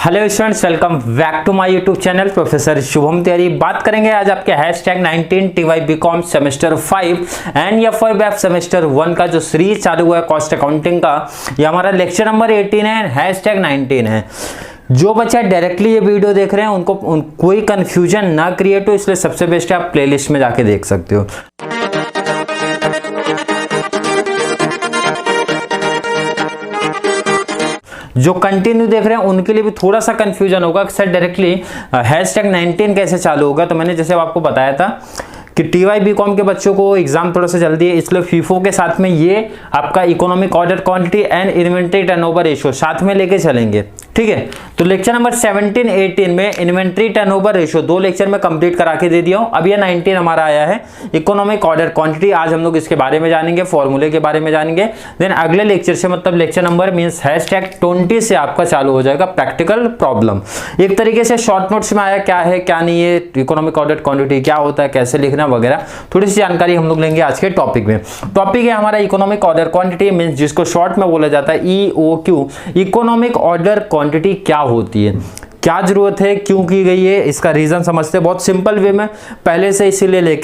Hello students, welcome back to my YouTube channel professor Shubham Tiwari. बात करेंगे आज आपके #19 TY BCom semester 5 and FY semester 1 का जो सीरीज चालू हुआ है कॉस्ट अकाउंटिंग का। ये हमारा लेक्चर नंबर 18 है, #19 है। जो बच्चा डायरेक्टली ये वीडियो देख रहे हैं उनको कोई कंफ्यूजन ना क्रिएट हो, इसलिए सबसे बेस्ट है आप प्लेलिस्ट में जाके देख सकते हो। जो कंटिन्यू देख रहे हैं उनके लिए भी थोड़ा सा कंफ्यूजन होगा कि सर डायरेक्टली #19 कैसे चालू होगा। तो मैंने जैसे आपको बताया था कि TY BCom के बच्चों को एग्जाम थोड़ा सा जल्दी है, इसलिए FIFO के साथ में ये आपका economic order quantity and inventory turnover ratio साथ में लेके चलेंगे, ठीक है। तो लेक्चर नंबर 17-18 में इन्वेंट्री टर्नओवर रेशियो 2 लेक्चर में कंप्लीट करा के दे दिया हूं। अब ये 19 हमारा आया है इकोनॉमिक ऑर्डर क्वांटिटी। आज हम लोग इसके बारे में जानेंगे, फॉर्मूले के बारे में जानेंगे। देन अगले लेक्चर से मतलब लेक्चर नंबर मींस #20 से आपका चालू हो जाएगा प्रैक्टिकल प्रॉब्लम। एक तरीके से शॉर्ट नोट्स में आया क्या है क्या नहीं है, इकोनॉमिक ऑर्डर क्वांटिटी क्या होता है, कैसे लिखना वगैरह, थोड़ी सी जानकारी हम लोग लेंगे आज के टॉपिक में। टॉपिक है हमारा इकोनॉमिक ऑर्डर क्वांटिटी मींस जिसको शॉर्ट में बोला जाता है EOQ। इकोनॉमिक ऑर्डर क्वांटिटी क्या होती है, क्या जरूरत है, क्यों की गई है, इसका रीजन समझते हैं बहुत सिंपल वे में। पहले से इसीलिए लिख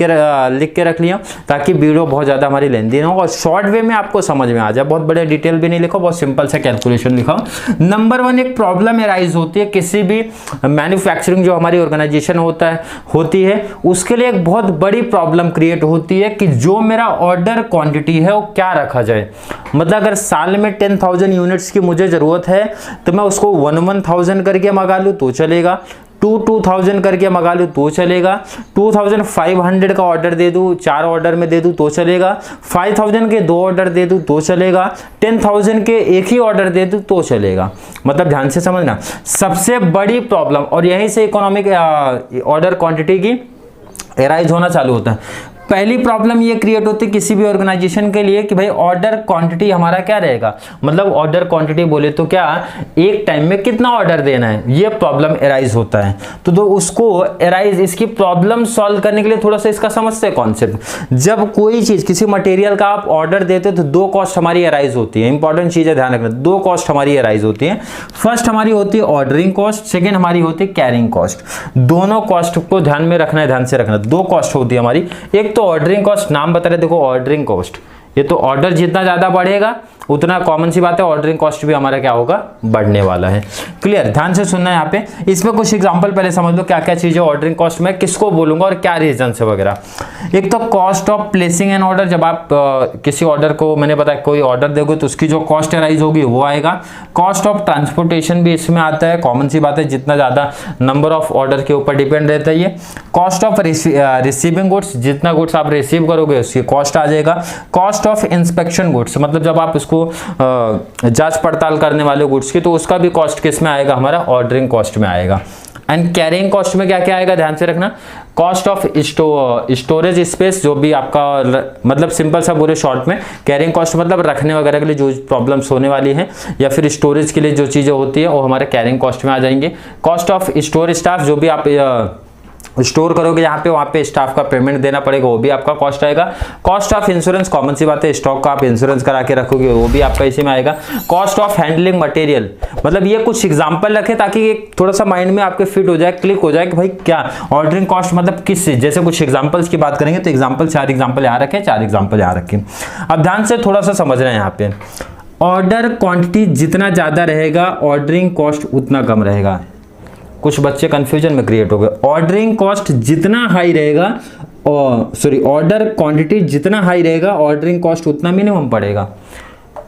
के रख लिया ताकि वीडियो बहुत ज्यादा हमारी लेंदी ना हो और शॉर्ट वे में आपको समझ में आ जाए। बहुत बड़े डिटेल भी नहीं लिखो, बहुत सिंपल से कैलकुलेशन लिखो। नंबर 1, एक प्रॉब्लम एराइज होती है किसी भी मैन्युफैक्चरिंग जो हमारी ऑर्गेनाइजेशन होती है उसके लिए एक बहुत बड़ी प्रॉब्लम क्रिएट होती है कि जो मेरा ऑर्डर क्वांटिटी है वो क्या रखा जाए। मतलब अगर साल में 10,000 यूनिट्स की मुझे जरूरत है तो मैं उसको 1,000 करके मंगा लूं तो चलेगा, 2,000 करके मंगा लूं तो चलेगा, 2,500 का ऑर्डर दे दूं 4 ऑर्डर में दे दूं तो चलेगा, 5,000 के 2 ऑर्डर दे दूं तो चलेगा, 10,000 के एक ही ऑर्डर दे दूं तो चलेगा। मतलब ध्यान से समझना, सबसे बड़ी प्रॉब्लम और यहीं से इकोनॉमिक ऑर्डर क्वांटिटी की एराइज होना चालू होता है। पहली प्रॉब्लम ये क्रिएट होती है किसी भी ऑर्गेनाइजेशन के लिए कि भाई ऑर्डर क्वांटिटी हमारा क्या रहेगा। मतलब ऑर्डर क्वांटिटी बोले तो क्या, एक टाइम में कितना ऑर्डर देना है, ये प्रॉब्लम एराइज होता है। तो उसको एराइज, इसकी प्रॉब्लम सॉल्व करने के लिए थोड़ा सा इसका समझते हैं कॉन्सेप्ट। जब कोई चीज किसी मटेरियल का आप ऑर्डर देते हो तो 2 कॉस्ट हमारी एराइज होती है। इंपॉर्टेंट चीज है, ध्यान रखना, 2 कॉस्ट हमारी एराइज होती है। फर्स्ट हमारी होती है ऑर्डरिंग कॉस्ट, सेकेंड हमारी होती है कैरिंग कॉस्ट। दोनों कॉस्ट को ध्यान में रखना है, ध्यान से रखना। 2 कॉस्ट होती है हमारी। एक तो ऑर्डरिंग कॉस्ट, नाम बता रहे देखो ऑर्डरिंग कॉस्ट, ये तो ऑर्डर जितना ज्यादा बढ़ेगा उतना कॉमन सी बात है ऑर्डरिंग कॉस्ट भी हमारा क्या होगा, बढ़ने वाला है। क्लियर, ध्यान से सुनना है यहाँ पे। इसमें कुछ एग्जांपल पहले समझ लो क्या क्या चीजें ऑर्डरिंग कॉस्ट में किसको बोलूंगा और क्या रीजन से वगैरह। एक तो cost of placing an order, जब आप किसी ऑर्डर को, मैंने बताया कोई ऑर्डर दोगे तो उसकी जो कॉस्ट एराइज होगी वो आएगा। कॉस्ट ऑफ ट्रांसपोर्टेशन भी इसमें आता है, कॉमन सी बात है, जितना ज्यादा नंबर ऑफ ऑर्डर के ऊपर डिपेंड रहता है ये। कॉस्ट ऑफ रिसीविंग गुड्स, जितना गुड्स आप रिसीव करोगे उसकी कॉस्ट आ जाएगा। कॉस्ट ऑफ इंस्पेक्शन गुड्स, मतलब जब आप उसको जांच पड़ताल करने वाले गुड्स की, तो उसका भी कॉस्ट किस में आएगा, हमारा ऑर्डरिंग कॉस्ट में आएगा। एंड कैरिंग कॉस्ट में क्या क्या आएगा, ध्यान से रखना। कॉस्ट ऑफ स्टोरेज स्पेस, जो भी आपका, मतलब सिंपल सा बोले शॉर्ट में, कैरिंग कॉस्ट मतलब रखने वगैरह के लिए जो प्रॉब्लम्स होने वाली है या फिर स्टोरेज के लिए जो चीजें होती है वो हमारे कैरिंग कॉस्ट में आ जाएंगे। कॉस्ट ऑफ स्टोर स्टाफ, जो भी आप स्टोर करोगे यहाँ पे, वहां पे स्टाफ का पेमेंट देना पड़ेगा, वो भी आपका कॉस्ट आएगा। कॉस्ट ऑफ इंश्योरेंस, कॉमन सी बात है, स्टॉक का आप इंश्योरेंस करा के रखोगे वो भी आपका इसी में आएगा। कॉस्ट ऑफ हैंडलिंग मटेरियल, मतलब ये कुछ एग्जांपल रखे ताकि थोड़ा सा माइंड में आपके फिट हो जाए, क्लिक हो जाए कि भाई क्या ऑर्डरिंग कॉस्ट मतलब किस, जैसे कुछ एग्जाम्पल्स की बात करेंगे तो एग्जाम्पल 4 एग्जाम्पल यहाँ रखे, 4 एग्जाम्पल यहाँ रखे। अब ध्यान से थोड़ा सा समझ रहे हैं यहाँ पे, ऑर्डर क्वांटिटी जितना ज्यादा रहेगा ऑर्डरिंग कॉस्ट उतना कम रहेगा। कुछ बच्चे कंफ्यूजन में क्रिएट हो गए। ऑर्डरिंग कॉस्ट जितना हाई रहेगा, ऑर्डर क्वांटिटी जितना हाई रहेगा ऑर्डरिंग कॉस्ट उतना मिनिमम पड़ेगा।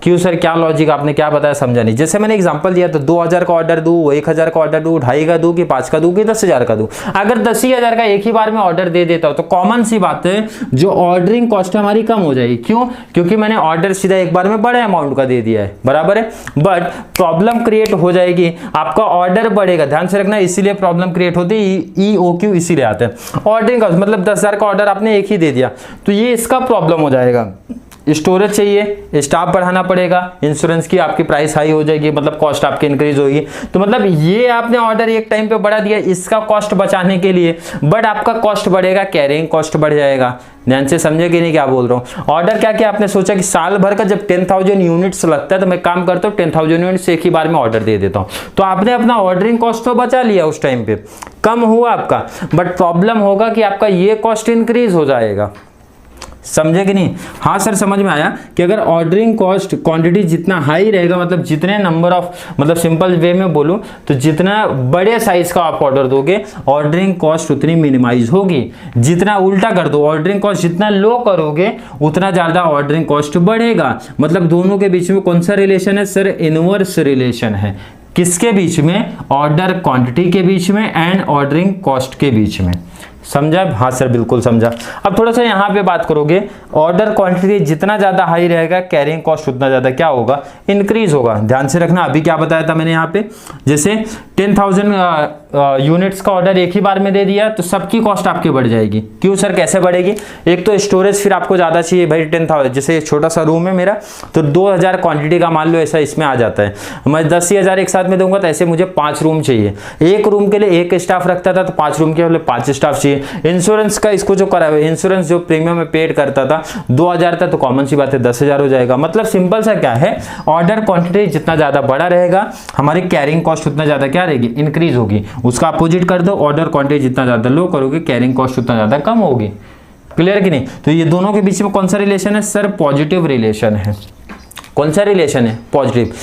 क्यों सर, क्या लॉजिक, आपने क्या बताया समझा नहीं। जैसे मैंने एग्जांपल दिया तो 2,000 का ऑर्डर दूं, 1,000 का ऑर्डर दूं, 2,500 का दूं कि 5 का दूं कि 10,000 का दूं। अगर 10,000 का एक ही बार में ऑर्डर दे देता हूं तो कॉमन सी बात है जो ऑर्डरिंग कॉस्ट हमारी कम हो जाएगी। क्यों, क्योंकि मैंने ऑर्डर सीधा एक बार में बड़े अमाउंट का दे दिया है, बराबर है। बट प्रॉब्लम क्रिएट हो जाएगी, आपका ऑर्डर बढ़ेगा, ध्यान से रखना, इसीलिए प्रॉब्लम क्रिएट होती है। EOQ इसीलिए आता है। ऑर्डरिंग कॉस्ट मतलब 10,000 का ऑर्डर आपने एक ही दे दिया तो ये इसका प्रॉब्लम हो जाएगा। स्टोरेज चाहिए, स्टाफ बढ़ाना पड़ेगा, इंश्योरेंस की आपकी प्राइस हाई हो जाएगी, मतलब कॉस्ट आपकी इंक्रीज होगी। तो मतलब ये आपने ऑर्डर एक टाइम पे बढ़ा दिया इसका कॉस्ट बचाने के लिए, बट आपका कॉस्ट बढ़ेगा, कैरिंग कॉस्ट बढ़ जाएगा। ध्यान से समझे कि नहीं क्या बोल रहा हूँ। ऑर्डर क्या क्या आपने सोचा कि साल भर का जब 10,000 यूनिट्स लगता है तो मैं काम करता हूँ 10,000 यूनिट्स एक ही बार में ऑर्डर दे देता हूँ, तो आपने अपना ऑर्डरिंग कॉस्ट तो बचा लिया, उस टाइम पे कम हुआ आपका, बट प्रॉब्लम होगा कि आपका ये कॉस्ट इंक्रीज हो जाएगा। समझे कि नहीं? हाँ सर समझ में आया कि अगर ऑर्डरिंग कॉस्ट क्वांटिटी जितना हाई रहेगा, मतलब जितने नंबर ऑफ, मतलब सिंपल वे में बोलूं तो जितना बड़े साइज का आप ऑर्डर दोगे ऑर्डरिंग कॉस्ट उतनी मिनिमाइज होगी। जितना उल्टा कर दो, ऑर्डरिंग कॉस्ट जितना लो करोगे उतना ज़्यादा ऑर्डरिंग कॉस्ट बढ़ेगा। मतलब दोनों के बीच में कौन सा रिलेशन है सर? इनवर्स रिलेशन है। किसके बीच में? ऑर्डर क्वांटिटी के बीच में एंड ऑर्डरिंग कॉस्ट के बीच में। समझा? हाँ सर बिल्कुल समझा। अब थोड़ा सा यहाँ पे बात करोगे, ऑर्डर क्वांटिटी जितना ज़्यादा हाई रहेगा कैरिंग कॉस्ट उतना ज़्यादा क्या होगा? इंक्रीज होगा। ध्यान से रखना, अभी क्या बताया था मैंने यहाँ पे, जैसे 10,000 यूनिट्स का ऑर्डर एक ही बार में दे दिया तो सबकी कॉस्ट आपकी बढ़ जाएगी। क्यों सर, कैसे बढ़ेगी? एक तो स्टोरेज फिर आपको ज़्यादा चाहिए भाई, 10,000, जैसे छोटा सा रूम है मेरा तो 2,000 क्वांटिटी का मान लो ऐसा इसमें आ जाता है, मैं 10,000 एक साथ में दूंगा तो ऐसे मुझे 5 रूम चाहिए। एक रूम के लिए एक स्टाफ रखता था तो 5 रूम के लिए 5 स्टाफ चाहिए। इंश्योरेंस का इसको जो करा हुआ है, इंश्योरेंस जो प्रीमियम में पेड करता था 2,000 था तो कॉमन सी बात है 10,000 हो जाएगा। मतलब सिंपल सा क्या है, ऑर्डर क्वांटिटी जितना ज़्यादा बड़ा रहेगा हमारी कैरिंग कॉस्ट उतना ज़्यादा क्या रहेगी? इंक्रीज होगी। उसका अपोजिट कर दो, ऑर्डर क्वांटिटी जितना ज़्यादा लो करोगे कैरिंग कॉस्ट उतना ज़्यादा कम होगी। क्लियर कि नहीं? तो ये दोनों के बीच में कौन सा रिलेशन है सर? पॉजिटिव रिलेशन है। कौन सा रिलेशन है? पॉजिटिव।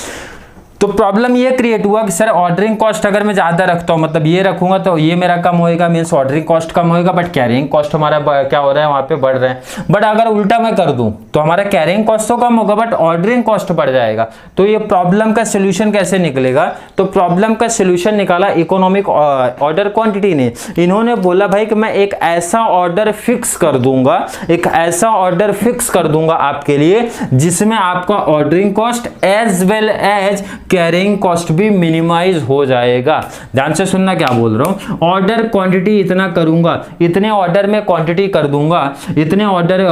तो प्रॉब्लम ये क्रिएट हुआ कि सर ऑर्डरिंग कॉस्ट अगर मैं ज़्यादा रखता हूँ, मतलब ये रखूंगा तो ये मेरा कम होएगा, मीन्स ऑर्डरिंग कॉस्ट कम होएगा, बट कैरिंग कॉस्ट हमारा क्या हो रहा है वहाँ पे बढ़ रहा है। बट अगर उल्टा मैं कर दूँ तो हमारा कैरिंग कॉस्ट तो कम होगा बट ऑर्डरिंग कॉस्ट बढ़ जाएगा। तो ये प्रॉब्लम का सोल्यूशन कैसे निकलेगा? तो प्रॉब्लम का सोल्यूशन निकाला इकोनॉमिक ऑर्डर क्वांटिटी ने। इन्होंने बोला भाई कि मैं एक ऐसा ऑर्डर फिक्स कर दूंगा, एक ऐसा ऑर्डर फिक्स कर दूंगा आपके लिए जिसमें आपका ordering cost as well as carrying cost भी मिनिमाइज हो जाएगा। ध्यान से सुनना क्या बोल रहा हूं। ऑर्डर क्वांटिटी इतना करूंगा, इतने ऑर्डर में क्वांटिटी कर दूंगा, इतने ऑर्डर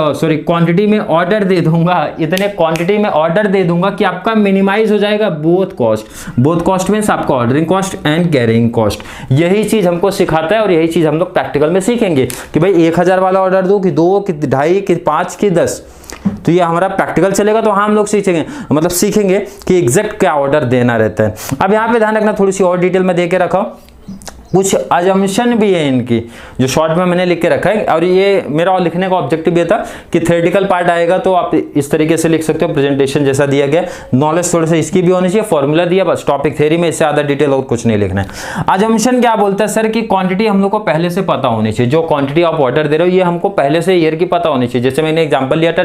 क्वांटिटी में ऑर्डर दे दूंगा, इतने क्वांटिटी में ऑर्डर दे दूंगा कि आपका मिनिमाइज हो जाएगा both cost. Both cost means आपका ordering cost and carrying cost. यही चीज हमको सिखाता है और यही चीज हम लोग प्रैक्टिकल में सीखेंगे कि भाई 1,000 वाला ऑर्डर दो कि 2 कि 2.5 कि 5 कि 10। तो ये हमारा प्रैक्टिकल चलेगा तो हम लोग सीखेंगे कि एग्जैक्ट क्या ऑर्डर देना रहता है। अब यहाँ पे ध्यान रखना, थोड़ी सी और डिटेल में दे के रखा, कुछ अजम्पशन भी है इनकी जो शॉर्ट में मैंने लिख के रखा है। और ये मेरा और लिखने का ऑब्जेक्टिव ये था कि थ्योरेटिकल पार्ट आएगा तो आप इस तरीके से लिख सकते हो, प्रेजेंटेशन जैसा दिया गया, नॉलेज थोड़ा सा इसकी भी होनी चाहिए, फॉर्मूला दिया बस, टॉपिक थ्योरी में इससे ज़्यादा डिटेल और कुछ नहीं लिखना है। अजम्पशन क्या बोलता है सर कि क्वांटिटी हम लोग को पहले से पता होनी चाहिए, जो क्वांटिटी आप ऑर्डर दे रहे हो ये हमको पहले से ईयर की पता होनी चाहिए। जैसे मैंने एग्जाम्पल लिया था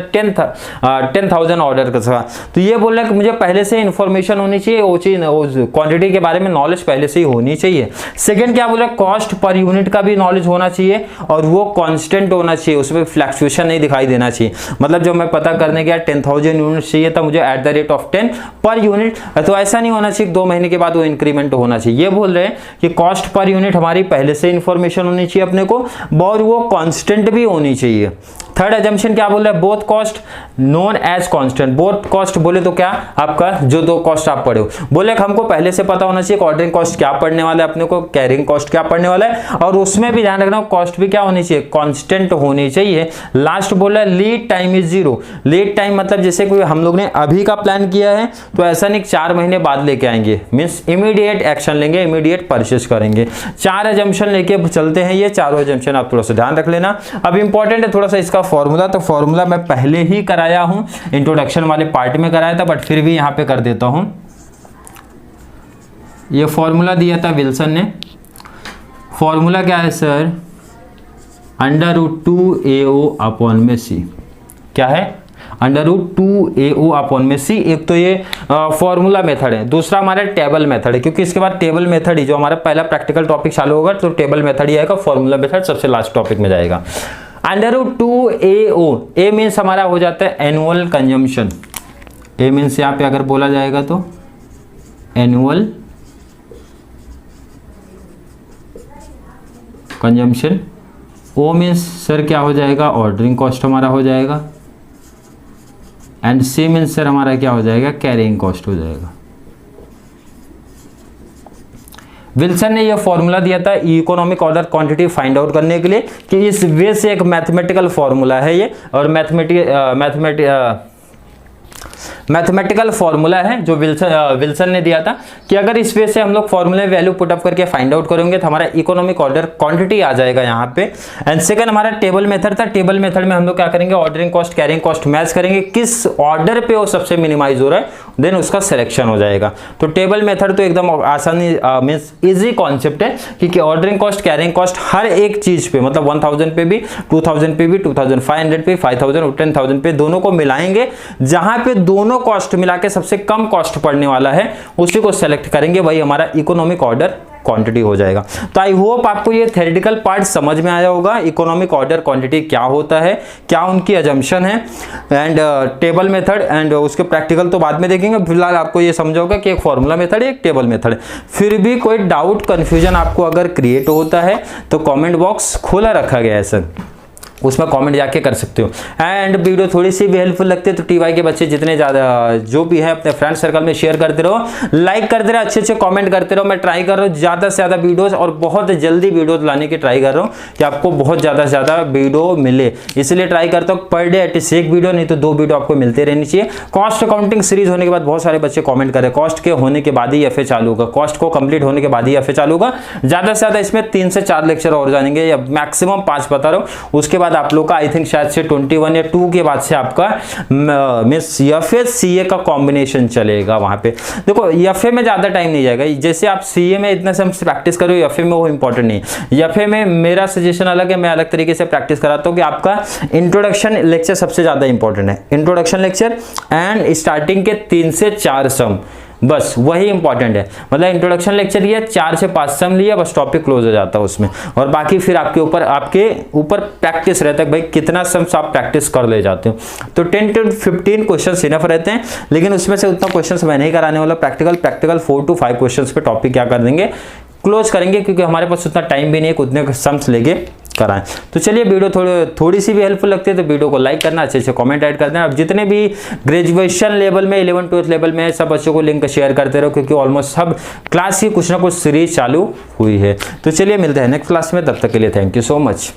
10,000 ऑर्डर का, तो ये बोल रहा है कि मुझे पहले से इन्फॉर्मेशन होनी चाहिए, वो चीज क्वांटिटी के बारे में नॉलेज पहले से ही होनी चाहिए। सेकेंड क्या बोला, कॉस्ट पर यूनिट का भी नॉलेज होना चाहिए और वो कांस्टेंट होना चाहिए, उसमें फ्लक्चुएशन नहीं दिखाई देना चाहिए। मतलब जब मैं पता करने गया 10,000 यूनिट चाहिए था मुझे at the rate of 10 per unit, तो ऐसा नहीं होना चाहिए 2 महीने के बाद वो इंक्रीमेंट होना चाहिए। ये बोल रहे हैं कि कॉस्ट पर यूनिट हमारी पहले से इंफॉर्मेशन होनी चाहिए अपने को और वो कांस्टेंट भी होनी चाहिए। थर्ड अजम्पशन क्या बोल रहा है, both cost known as constant. Both cost बोले तो क्या, आपका जो 2 कॉस्ट आप पढ़े हो, बोले हमको पहले से पता होना चाहिए ऑर्डरिंग कॉस्ट क्या पढ़ने वाला है अपने को, कैरिंग कॉस्ट क्या पढ़ने वाला है, और उसमें भी ध्यान रखना कॉस्ट भी क्या होनी चाहिए, कांस्टेंट होनी चाहिए। लास्ट बोला lead time is 0। Lead time मतलब जैसे कोई हम लोग ने अभी का प्लान किया है तो ऐसा नहीं 4 महीने बाद लेके आएंगे, मीन्स इमीडिएट एक्शन लेंगे, इमीडिएट परचेस करेंगे। 4 अजम्पशन लेके चलते हैं, ये चारों अजम्पशन आप थोड़ा सा ध्यान रख लेना। अब इंपॉर्टेंट है थोड़ा सा इसका फॉर्मूला, तो फॉर्मूला मैं पहले ही कराया हूं, इंट्रोडक्शन वाले पार्ट में कराया था, बट फिर भी यहां पे कर देता हूं। ये फॉर्मूला दिया था विल्सन ने। फॉर्मूला क्या है सर, √2AO अपॉन में C। क्या है, √2AO अपॉन में C। एक तो ये फॉर्मूला मेथड है, दूसरा हमारा टेबल मेथड है, क्योंकि इसके बाद टेबल मेथड ही जो हमारा पहला प्रैक्टिकल टॉपिक चालू होगा तो टेबल मेथड ही आएगा, फॉर्मूला मेथड सबसे लास्ट टॉपिक में जाएगा। √2AO, A मीन्स हमारा हो जाता है एनुअल कंजम्पशन। A मीन्स यहाँ पे अगर बोला जाएगा तो annual consumption. O means sir क्या हो जाएगा, ऑर्डरिंग कॉस्ट हमारा हो जाएगा। एंड सी मीन्स सर हमारा क्या हो जाएगा, कैरिंग कॉस्ट हो जाएगा। विल्सन ने यह फॉर्मूला दिया था economic order quantity find out करने के लिए कि इस वे से एक मैथमेटिकल फॉर्मूला है ये, और मैथमेटिकल फॉर्मूला है जो विल्सन ने दिया था कि अगर इस वे से हम लोग फॉर्मूले वैल्यू पुट अप करके फाइंड आउट करेंगे तो हमारा इकोनॉमिक ऑर्डर क्वांटिटी आ जाएगा यहाँ पे। एंड सेकंड हमारा टेबल मेथड था। टेबल मेथड में हम लोग क्या करेंगे, ordering cost carrying cost match करेंगे, किस ऑर्डर पे वो सबसे मिनिमाइज हो रहा है देन उसका सिलेक्शन हो जाएगा। तो टेबल मेथड तो एकदम आसानी मीन्स इजी कॉन्सेप्ट है क्योंकि ऑर्डरिंग कॉस्ट कैरिंग कॉस्ट हर एक चीज पे मतलब 1000 पे भी 2000 पे भी 2500 पे 5000 और 10000 पे दोनों को मिलाएंगे, जहां पे दोनों कॉस्ट मिला के सबसे कम कॉस्ट पड़ने वाला है उसी को सेलेक्ट करेंगे, वही हमारा इकोनॉमिक ऑर्डर क्वांटिटी हो जाएगा। तो आई होप आपको ये थ्योरेटिकल पार्ट समझ में आया होगा, इकोनॉमिक ऑर्डर क्वांटिटी क्या होता है, क्या उनकी अजम्पशन है एंड टेबल मेथड, एंड उसके प्रैक्टिकल तो बाद में देखेंगे। फिलहाल आपको ये समझ होगा कि एक फॉर्मूला मेथड है, एक टेबल मेथड है। फिर भी कोई डाउट कंफ्यूजन आपको अगर क्रिएट होता है तो कमेंट बॉक्स खुला रखा गया है सर, उसमें कमेंट जाके कर सकते हो। एंड वीडियो थोड़ी सी भी हेल्पफुल लगती है तो टीवाई के बच्चे जितने ज़्यादा जो भी है अपने फ्रेंड सर्कल में शेयर करते रहो, लाइक करते रहो, अच्छे अच्छे कमेंट करते रहो। मैं ट्राई कर रहा हूँ ज़्यादा से ज़्यादा वीडियोस और बहुत जल्दी वीडियोस लाने की ट्राई कर रहा हूँ कि आपको बहुत ज़्यादा से ज़्यादा वीडियो मिले, इसलिए ट्राई करता हूँ पर डे एटलीस्ट एक वीडियो नहीं तो 2 वीडियो आपको मिलते रहनी चाहिए। कॉस्ट अकाउंटिंग सीरीज होने के बाद बहुत सारे बच्चे कॉमेंट कर रहे हैं कॉस्ट के होने के बाद ही एफ चालू होगा, कॉस्ट को कंप्लीट होने के बाद ही एफ चालू होगा। ज़्यादा से ज़्यादा इसमें 3 से 4 लेक्चर और जानेंगे या मैक्सिमम 5 बता रहा हूँ। उसके बाद आप लोग का आई थिंक शायद से 21 या 2 के बाद से आपका मिस एफए सीए का कॉम्बिनेशन चलेगा। वहां पे देखो एफए में ज्यादा टाइम नहीं जाएगा, जैसे आप सीए में इतना से प्रैक्टिस करो एफए में वो इंपॉर्टेंट नहीं है। एफए में मेरा सजेशन अलग है, मैं अलग तरीके से प्रैक्टिस कराता हूँ कि आपका इंट्रोडक्शन लेक्चर सबसे ज्यादा इंपॉर्टेंट है, इंट्रोडक्शन लेक्चर एंड स्टार्टिंग के 3 से 4 सम, बस वही इंपॉर्टेंट है। मतलब इंट्रोडक्शन लेक्चर लिया 4 से 5 सम लिया, बस टॉपिक क्लोज हो जाता है उसमें, और बाकी फिर आपके ऊपर प्रैक्टिस रहता है भाई कितना सम्स आप प्रैक्टिस कर ले जाते हो। तो 10 to 15 क्वेश्चन इनफ रहते हैं, लेकिन उसमें से उतना क्वेश्चन मैं नहीं कराने वाला। प्रैक्टिकल 4 to 5 क्वेश्चन पे टॉपिक क्या कर देंगे, क्लोज करेंगे, क्योंकि हमारे पास उतना टाइम भी नहीं है उतने सम्स लेके कराएं। तो चलिए वीडियो थोड़ी सी भी हेल्पफुल लगती है तो वीडियो को लाइक करना, अच्छे अच्छे कमेंट ऐड कर देना। अब जितने भी ग्रेजुएशन लेवल में 11th 12th लेवल में सब बच्चों को लिंक शेयर करते रहो, क्योंकि ऑलमोस्ट सब क्लास की कुछ ना कुछ सीरीज चालू हुई है। तो चलिए मिलते हैं नेक्स्ट क्लास में, तब तक के लिए थैंक यू सो मच।